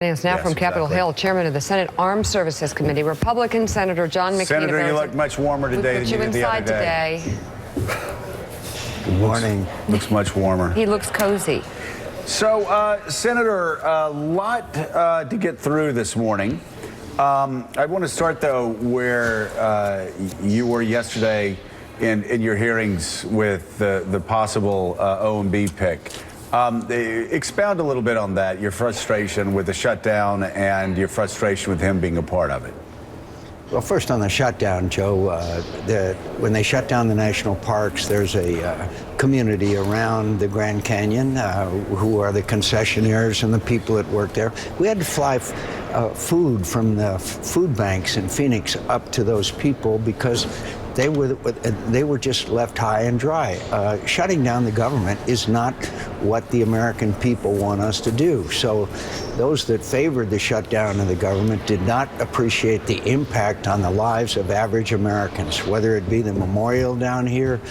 Is now from Capitol Hill, Chairman of the Senate Armed Services Committee, Republican Senator John McCain. Senator, you look much warmer today than you did the other day. Good morning. Looks much warmer. He looks cozy. So, Senator, a lot to get through this morning. I want to start, though, where you were yesterday in your hearings with the possible OMB pick. Expound a little bit on that, your frustration with the shutdown and your frustration with him being a part of it. Well, first on the shutdown, Joe, when they shut down the national parks, there's a community around the Grand Canyon who are the concessionaires and the people that work there. We had to fly food from the food banks in Phoenix up to those people because they were just left high and dry. Shutting down the government is not what the American people want us to do. So those that favored the shutdown of the government did not appreciate the impact on the lives of average Americans, whether it be the memorial down here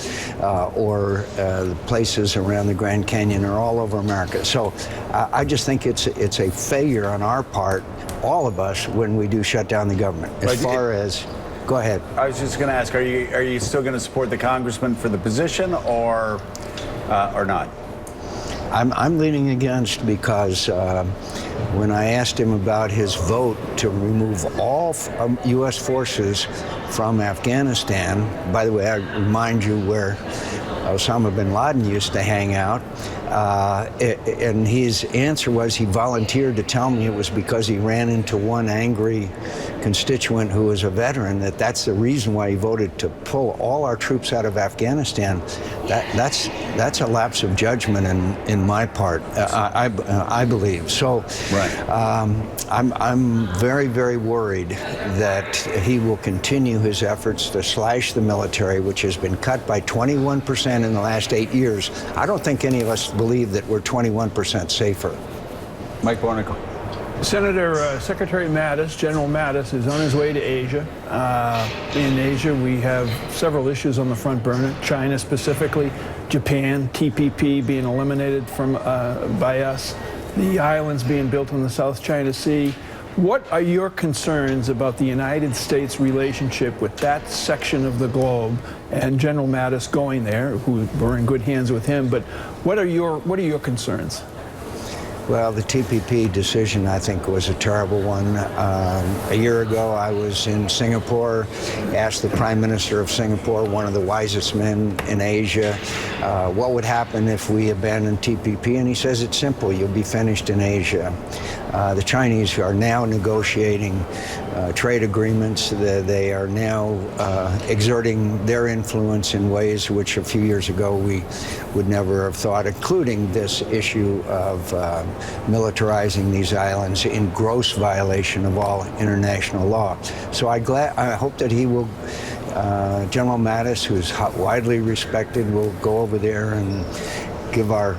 or the places around the Grand Canyon or all over America. So I just think it's a failure on our part, all of us, when we do shut down the government. As far as Go ahead. I was just going to ask, are you still going to support the congressman for the position or not? I'm leaning against because when I asked him about his vote to remove all U.S. forces from Afghanistan, by the way, I remind you where Osama bin Laden used to hang out, and his answer was he volunteered to tell me it was because he ran into one angry constituent who was a veteran, that's the reason why he voted to pull all our troops out of Afghanistan. That's a lapse of judgment in my part, I believe. So I'm very, very worried that he will continue his efforts to slash the military, which has been cut by 21% in the last 8 years. I don't think any of us believe that we're 21% safer. Mike Barnicle. Senator, Secretary Mattis, General Mattis, is on his way to Asia. In Asia, we have several issues on the front burner. China specifically, Japan, TPP being eliminated from by us, the islands being built on the South China Sea. What are your concerns about the United States relationship with that section of the globe and General Mattis going there, who we're in good hands with him, but what are your concerns? Well, the TPP decision, I think, was a terrible one. A year ago, I was in Singapore, asked the Prime Minister of Singapore, one of the wisest men in Asia, what would happen if we abandoned TPP, and he says it's simple, you'll be finished in Asia. The Chinese are now negotiating trade agreements. They are now exerting their influence in ways which a few years ago we would never have thought, including this issue of militarizing these islands in gross violation of all international law. So I hope that he will, General Mattis, who's widely respected, will go over there and give our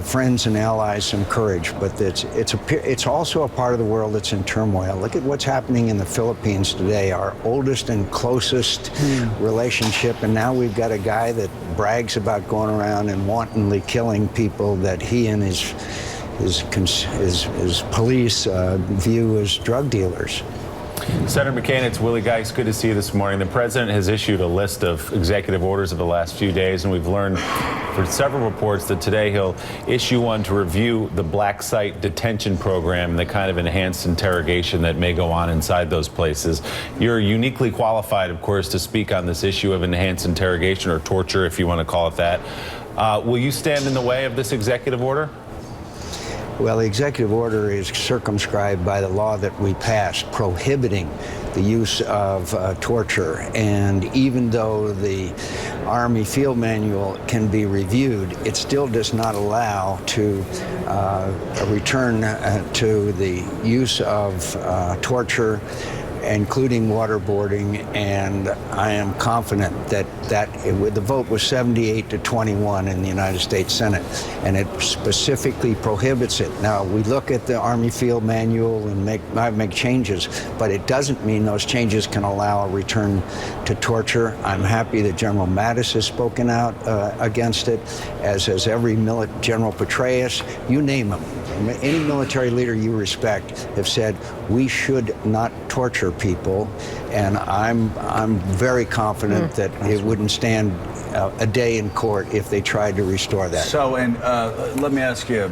friends and allies some courage. But it's also a part of the world that's in turmoil. Look at what's happening in the Philippines today, our oldest and closest relationship, and now we've got a guy that brags about going around and wantonly killing people that he and his police view as drug dealers. Senator McCain, it's Willie Geist. Good to see you this morning. The president has issued a list of executive orders of the last few days, and we've learned for several reports that today he'll issue one to review the black site detention program and the kind of enhanced interrogation that may go on inside those places. You're uniquely qualified, of course, to speak on this issue of enhanced interrogation, or torture, if you want to call it that. Will you stand in the way of this executive order? Well, the executive order is circumscribed by the law that we passed prohibiting the use of torture. And even though the Army Field Manual can be reviewed, it still does not allow to return to the use of torture including waterboarding, and I am confident that the vote was 78-21 in the United States Senate, and it specifically prohibits it. Now, we look at the Army Field Manual and make changes, but it doesn't mean those changes can allow a return to torture. I'm happy that General Mattis has spoken out against it, as has every General Petraeus, you name them. Any military leader you respect have said we should not torture people, and I'm very confident that it wouldn't stand a day in court if they tried to restore that. So, and let me ask you,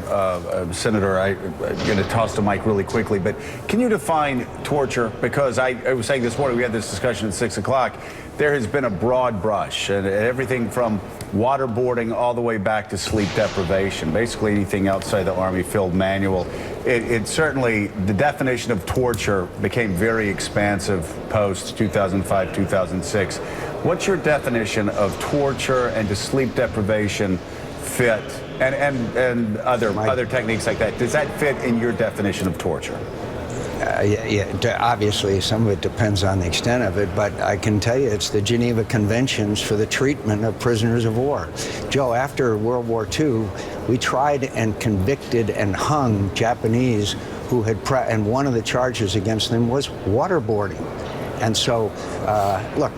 Senator, I'm going to toss the mic really quickly, but can you define torture? Because I was saying this morning, we had this discussion at 6 o'clock. There has been a broad brush, and everything from waterboarding all the way back to sleep deprivation, basically anything outside the Army Field Manual. It certainly, the definition of torture became very expansive post 2005, 2006. What's your definition of torture and to sleep deprivation fit, and other techniques like that? Does that fit in your definition of torture? Obviously, some of it depends on the extent of it, but I can tell you it's the Geneva Conventions for the treatment of prisoners of war. Joe, after World War II, we tried and convicted and hung Japanese who had, and one of the charges against them was waterboarding. And so, look,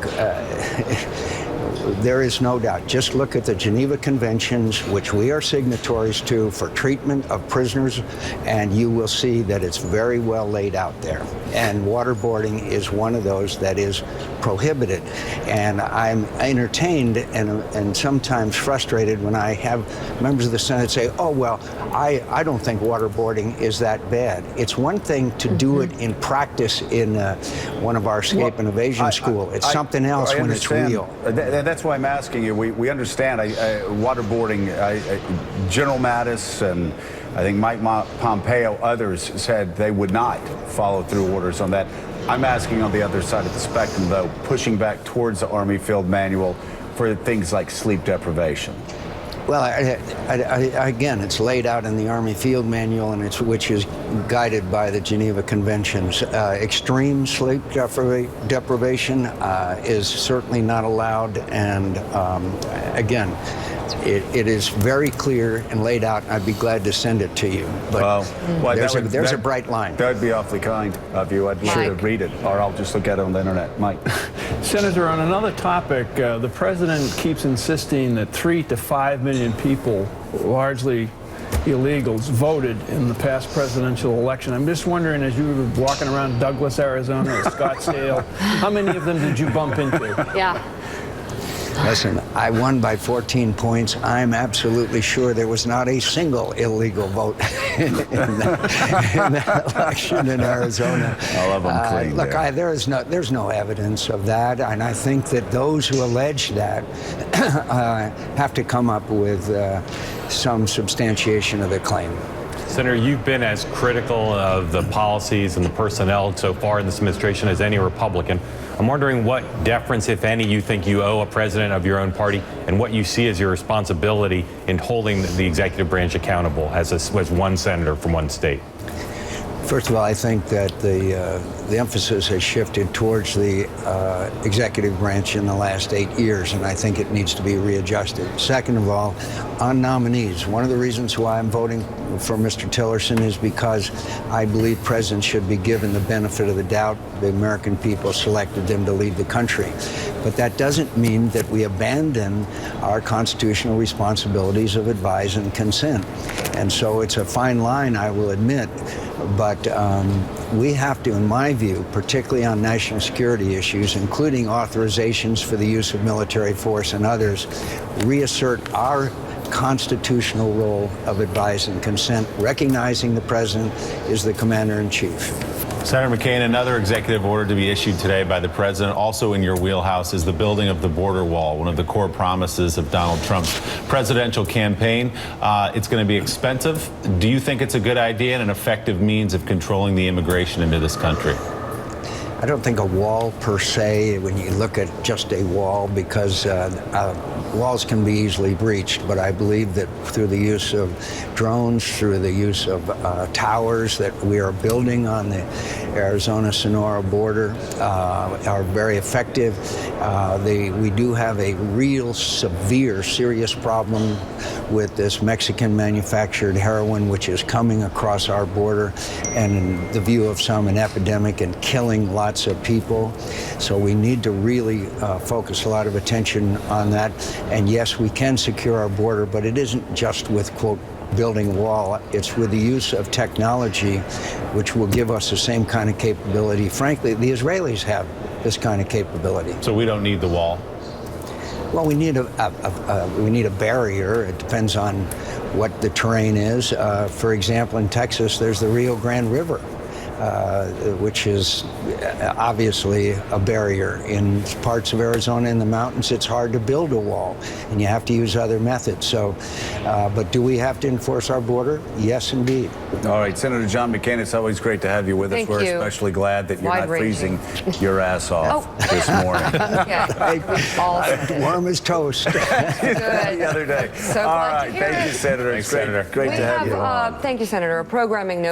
there is no doubt. Just look at the Geneva Conventions, which we are signatories to, for treatment of prisoners, and you will see that it's very well laid out there. And waterboarding is one of those that is prohibited. And I'm entertained and sometimes frustrated when I have members of the Senate say, oh, well, I don't think waterboarding is that bad. It's one thing to do it in practice in one of our escape and evasion school. It's something else when it's real. That's why I'm asking you. We understand waterboarding. General Mattis and I think Mike Pompeo, others said they would not follow through orders on that. I'm asking on the other side of the spectrum, though, pushing back towards the Army Field Manual for things like sleep deprivation. Well, again, it's laid out in the Army Field Manual, and which is guided by the Geneva Conventions. Extreme sleep deprivation is certainly not allowed, and again, it is very clear and laid out, and I'd be glad to send it to you. But there's a bright line. That would be awfully kind of you. I'd sure to read it, or I'll just look at it on the internet. Mike. Senator, on another topic, the president keeps insisting that 3 to 5 million people, largely illegals, voted in the past presidential election. I'm just wondering, as you were walking around Douglas, Arizona, or Scottsdale, how many of them did you bump into? Yeah. Listen, I won by 14 points. I'm absolutely sure there was not a single illegal vote in that election in Arizona. All of them clean. Look, there's no evidence of that, and I think that those who allege that have to come up with some substantiation of their claim. Senator, you've been as critical of the policies and the personnel so far in this administration as any Republican. I'm wondering what deference, if any, you think you owe a president of your own party, and what you see as your responsibility in holding the executive branch accountable as one senator from one state. First of all, I think that the emphasis has shifted towards the executive branch in the last 8 years, and I think it needs to be readjusted. Second of all, on nominees, one of the reasons why I'm voting for Mr. Tillerson is because I believe presidents should be given the benefit of the doubt. The American people selected them to lead the country. But that doesn't mean that we abandon our constitutional responsibilities of advise and consent. And so it's a fine line, I will admit, but we have to, in my view, particularly on national security issues, including authorizations for the use of military force and others, reassert our constitutional role of advise and consent, recognizing the president is the commander-in-chief. Senator McCain, another executive order to be issued today by the president, also in your wheelhouse, is the building of the border wall, one of the core promises of Donald Trump's presidential campaign. It's going to be expensive. Do you think it's a good idea and an effective means of controlling the immigration into this country? I don't think a wall per se, when you look at just a wall, because walls can be easily breached, but I believe that through the use of drones, through the use of towers that we are building on the Arizona-Sonora border are very effective. We do have a real severe, serious problem with this Mexican-manufactured heroin, which is coming across our border, and in the view of some, an epidemic and killing lots of people. So we need to really focus a lot of attention on that. And yes, we can secure our border, but it isn't just with, quote, building a wall. It's with the use of technology, which will give us the same kind of capability. Frankly, the Israelis have this kind of capability. So we don't need the wall? Well, we need a barrier. It depends on what the terrain is. For example, in Texas, there's the Rio Grande River, which is obviously a barrier. In parts of Arizona in the mountains, it's hard to build a wall, and you have to use other methods. So, but do we have to enforce our border? Yes, indeed. All right, Senator John McCain, it's always great to have you with us. Thank We're you. especially glad that you're not Wide-ranging. freezing your ass off this morning. Yeah. All Warm as toast. good. The other day. So All glad to right, hear thank it. you, Senator. Thanks, It's great, Senator. great We to have you on. thank you, Senator. A programming note.